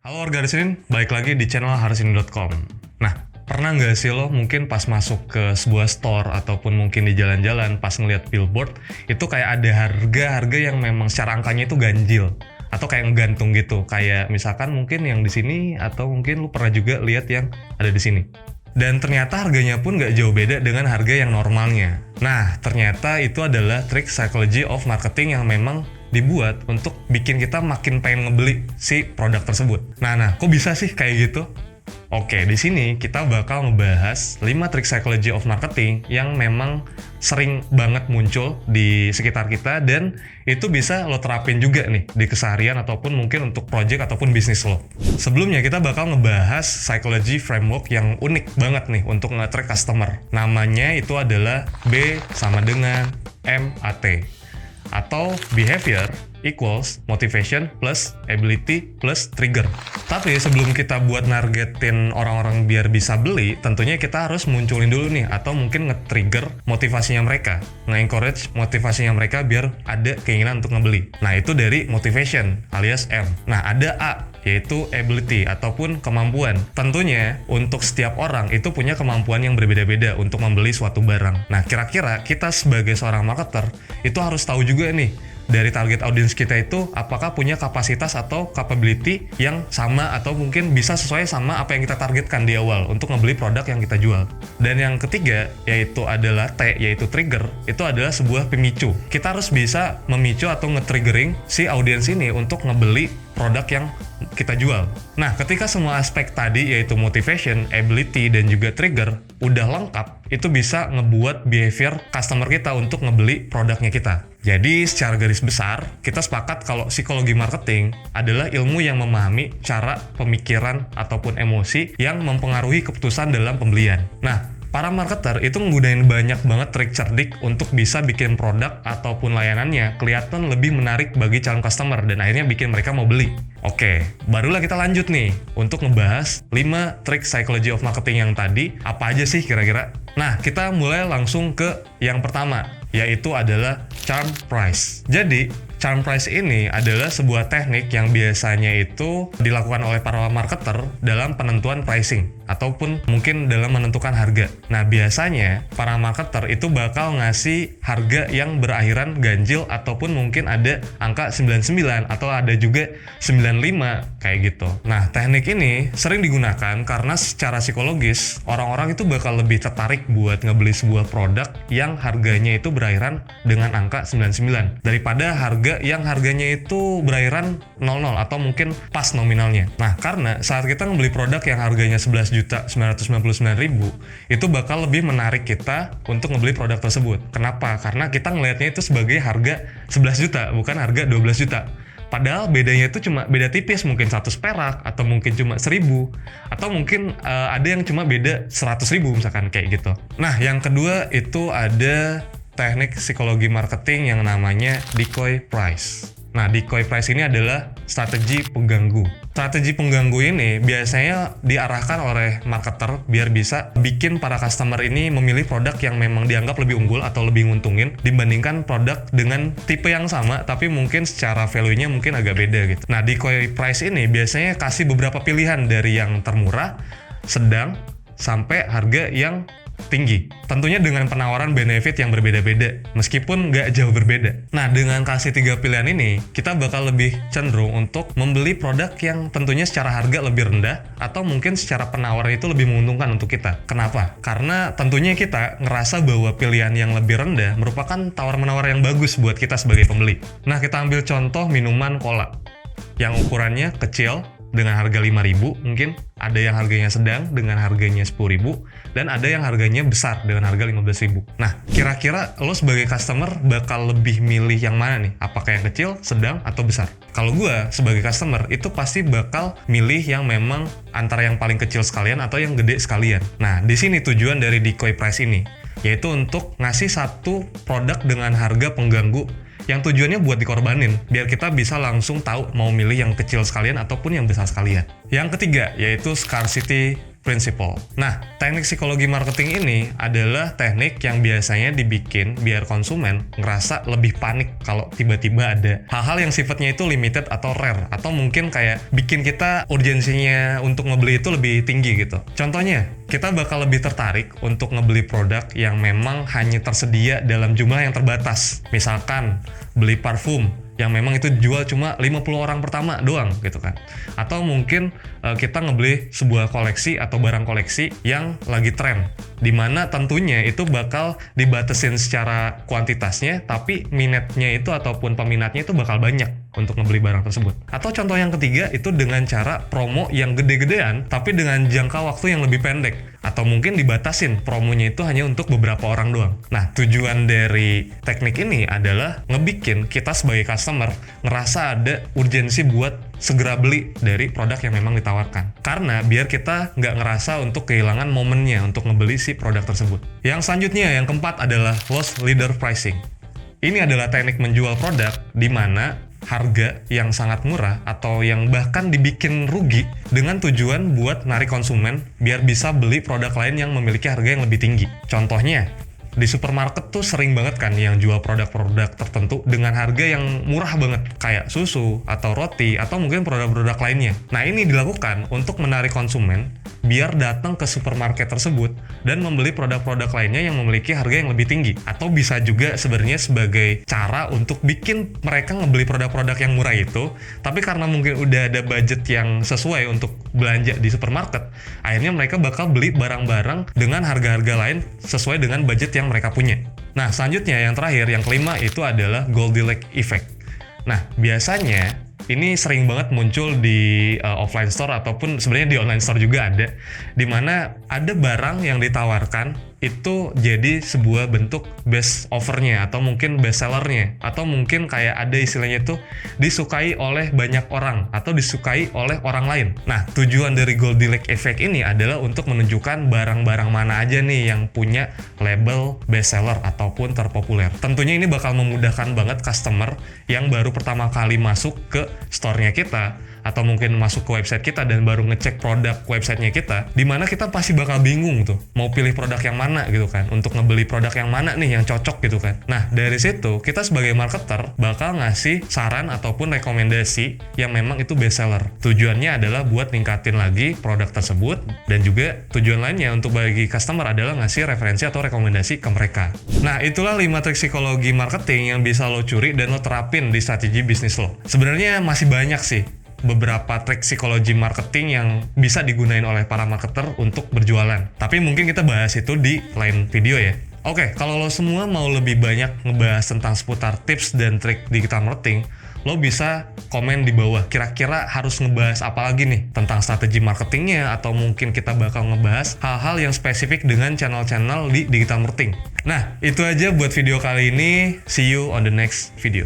Halo warga Harisin, balik lagi di channel harisin.com. Nah, pernah nggak sih lo mungkin pas masuk ke sebuah store ataupun mungkin di jalan-jalan pas ngeliat billboard, itu kayak ada harga-harga yang memang secara angkanya itu ganjil atau kayak ngegantung gitu. Kayak misalkan mungkin yang di sini atau mungkin lo pernah juga lihat yang ada di sini. Dan ternyata harganya pun nggak jauh beda dengan harga yang normalnya. Nah, ternyata itu adalah trik psychology of marketing yang memang dibuat untuk bikin kita makin pengen ngebeli si produk tersebut. Nah, kok bisa sih kayak gitu? Oke, di sini kita bakal ngebahas 5 trik psychology of marketing yang memang sering banget muncul di sekitar kita dan itu bisa lo terapin juga nih di keseharian ataupun mungkin untuk project ataupun bisnis lo. Sebelumnya kita bakal ngebahas psychology framework yang unik banget nih untuk nge-track customer. Namanya itu adalah B sama dengan MAT atau behavior equals motivation plus ability plus trigger. Tapi sebelum kita buat nargetin orang-orang biar bisa beli, tentunya kita harus munculin dulu nih atau mungkin nge-trigger motivasinya mereka, nge-encourage motivasinya mereka biar ada keinginan untuk ngebeli. Nah, itu dari motivation alias M. Nah, ada A yaitu ability ataupun kemampuan. Tentunya untuk setiap orang itu punya kemampuan yang berbeda-beda untuk membeli suatu barang. Nah, kira-kira kita sebagai seorang marketer itu harus tahu juga nih dari target audience kita itu apakah punya kapasitas atau capability yang sama atau mungkin bisa sesuai sama apa yang kita targetkan di awal untuk ngebeli produk yang kita jual. Dan yang ketiga yaitu adalah T, yaitu trigger. Itu adalah sebuah pemicu. Kita harus bisa memicu atau nge-triggering si audience ini untuk ngebeli produk yang kita jual. Nah, ketika semua aspek tadi yaitu motivation, ability, dan juga trigger udah lengkap, itu bisa ngebuat behavior customer kita untuk ngebeli produknya kita. Jadi, secara garis besar, kita sepakat kalau psikologi marketing adalah ilmu yang memahami cara pemikiran ataupun emosi yang mempengaruhi keputusan dalam pembelian. Nah, para marketer itu menggunakan banyak banget trik cerdik untuk bisa bikin produk ataupun layanannya kelihatan lebih menarik bagi calon customer dan akhirnya bikin mereka mau beli. Oke, barulah kita lanjut nih untuk ngebahas 5 trik psychology of marketing yang tadi. Apa aja sih kira-kira? Nah, kita mulai langsung ke yang pertama, yaitu adalah charm price. Jadi, charm price ini adalah sebuah teknik yang biasanya itu dilakukan oleh para marketer dalam penentuan pricing ataupun mungkin dalam menentukan harga. Nah, biasanya para marketer itu bakal ngasih harga yang berakhiran ganjil ataupun mungkin ada angka 99 atau ada juga 95 kayak gitu. Nah, teknik ini sering digunakan karena secara psikologis orang-orang itu bakal lebih tertarik buat ngebeli sebuah produk yang harganya itu berakhiran dengan angka 99 daripada harga yang harganya itu berakhiran 00 atau mungkin pas nominalnya. Nah, karena saat kita ngebeli produk yang harganya 11.999.000 itu bakal lebih menarik kita untuk ngebeli produk tersebut. Kenapa? Karena kita ngelihatnya itu sebagai harga 11 juta, bukan harga 12 juta. Padahal bedanya itu cuma beda tipis, mungkin 100 perak atau mungkin cuma 1.000 atau mungkin ada yang cuma beda 100.000 misalkan kayak gitu. Nah, yang kedua itu ada teknik psikologi marketing yang namanya decoy price. Nah, decoy price ini adalah strategi pengganggu. Strategi pengganggu ini biasanya diarahkan oleh marketer biar bisa bikin para customer ini memilih produk yang memang dianggap lebih unggul atau lebih nguntungin dibandingkan produk dengan tipe yang sama tapi mungkin secara value-nya mungkin agak beda gitu. Nah, decoy price ini biasanya kasih beberapa pilihan dari yang termurah, sedang, sampai harga yang tinggi. Tentunya dengan penawaran benefit yang berbeda-beda, meskipun nggak jauh berbeda. Nah, dengan kasih 3 pilihan ini, kita bakal lebih cenderung untuk membeli produk yang tentunya secara harga lebih rendah, atau mungkin secara penawaran itu lebih menguntungkan untuk kita. Kenapa? Karena tentunya kita ngerasa bahwa pilihan yang lebih rendah merupakan tawar-menawar yang bagus buat kita sebagai pembeli. Nah, kita ambil contoh minuman cola, yang ukurannya kecil, dengan harga 5.000 mungkin, ada yang harganya sedang dengan harganya 10.000 dan ada yang harganya besar dengan harga 15.000. Nah, kira-kira lo sebagai customer bakal lebih milih yang mana nih? Apakah yang kecil, sedang, atau besar? Kalau gue sebagai customer itu pasti bakal milih yang memang antara yang paling kecil sekalian atau yang gede sekalian. Nah, di sini tujuan dari decoy price ini yaitu untuk ngasih satu produk dengan harga pengganggu yang tujuannya buat dikorbanin, biar kita bisa langsung tahu mau milih yang kecil sekalian ataupun yang besar sekalian. Yang ketiga, yaitu scarcity principle. Nah, teknik psikologi marketing ini adalah teknik yang biasanya dibikin biar konsumen ngerasa lebih panik kalau tiba-tiba ada hal-hal yang sifatnya itu limited atau rare, atau mungkin kayak bikin kita urgensinya untuk ngebeli itu lebih tinggi gitu. Contohnya, kita bakal lebih tertarik untuk ngebeli produk yang memang hanya tersedia dalam jumlah yang terbatas. Misalkan, beli parfum yang memang itu dijual cuma 50 orang pertama doang gitu kan. Atau mungkin kita ngebeli sebuah koleksi atau barang koleksi yang lagi tren, dimana tentunya itu bakal dibatasin secara kuantitasnya, tapi minatnya itu ataupun peminatnya itu bakal banyak untuk ngebeli barang tersebut. Atau contoh yang ketiga itu dengan cara promo yang gede-gedean tapi dengan jangka waktu yang lebih pendek, atau mungkin dibatasin promonya itu hanya untuk beberapa orang doang. Nah, tujuan dari teknik ini adalah ngebikin kita sebagai customer ngerasa ada urgensi buat segera beli dari produk yang memang ditawarkan. Karena biar kita nggak ngerasa untuk kehilangan momennya untuk ngebeli si produk tersebut. Yang selanjutnya, yang keempat adalah loss leader pricing. Ini adalah teknik menjual produk di mana harga yang sangat murah atau yang bahkan dibikin rugi dengan tujuan buat narik konsumen biar bisa beli produk lain yang memiliki harga yang lebih tinggi. Contohnya, di supermarket tuh sering banget kan yang jual produk-produk tertentu dengan harga yang murah banget, kayak susu atau roti atau mungkin produk-produk lainnya. Nah, ini dilakukan untuk menarik konsumen biar datang ke supermarket tersebut dan membeli produk-produk lainnya yang memiliki harga yang lebih tinggi. Atau bisa juga sebenarnya sebagai cara untuk bikin mereka ngebeli produk-produk yang murah itu, tapi karena mungkin udah ada budget yang sesuai untuk belanja di supermarket, akhirnya mereka bakal beli barang-barang dengan harga-harga lain sesuai dengan budget yang mereka punya. Nah, selanjutnya yang terakhir, yang kelima itu adalah Goldilocks effect. Nah, biasanya ini sering banget muncul di offline store ataupun sebenarnya di online store juga ada, dimana ada barang yang ditawarkan itu jadi sebuah bentuk best offernya atau mungkin best sellernya, atau mungkin kayak ada istilahnya itu disukai oleh banyak orang atau disukai oleh orang lain. Nah, tujuan dari Goldilocks effect ini adalah untuk menunjukkan barang-barang mana aja nih yang punya label best seller ataupun terpopuler. Tentunya ini bakal memudahkan banget customer yang baru pertama kali masuk ke store-nya kita atau mungkin masuk ke website kita dan baru ngecek produk websitenya kita, dimana kita pasti bakal bingung tuh mau pilih produk yang mana gitu kan, untuk ngebeli produk yang mana nih yang cocok gitu kan. Nah, dari situ kita sebagai marketer bakal ngasih saran ataupun rekomendasi yang memang itu best seller. Tujuannya adalah buat ningkatin lagi produk tersebut, dan juga tujuan lainnya untuk bagi customer adalah ngasih referensi atau rekomendasi ke mereka. Nah, itulah 5 trik psikologi marketing yang bisa lo curi dan lo terapin di strategi bisnis lo. Sebenarnya masih banyak sih beberapa trik psikologi marketing yang bisa digunain oleh para marketer untuk berjualan. Tapi mungkin kita bahas itu di lain video ya. Oke, kalau lo semua mau lebih banyak ngebahas tentang seputar tips dan trik digital marketing, lo bisa komen di bawah. Kira-kira harus ngebahas apa lagi nih tentang strategi marketingnya, atau mungkin kita bakal ngebahas hal-hal yang spesifik dengan channel-channel di digital marketing. Nah, itu aja buat video kali ini. See you on the next video.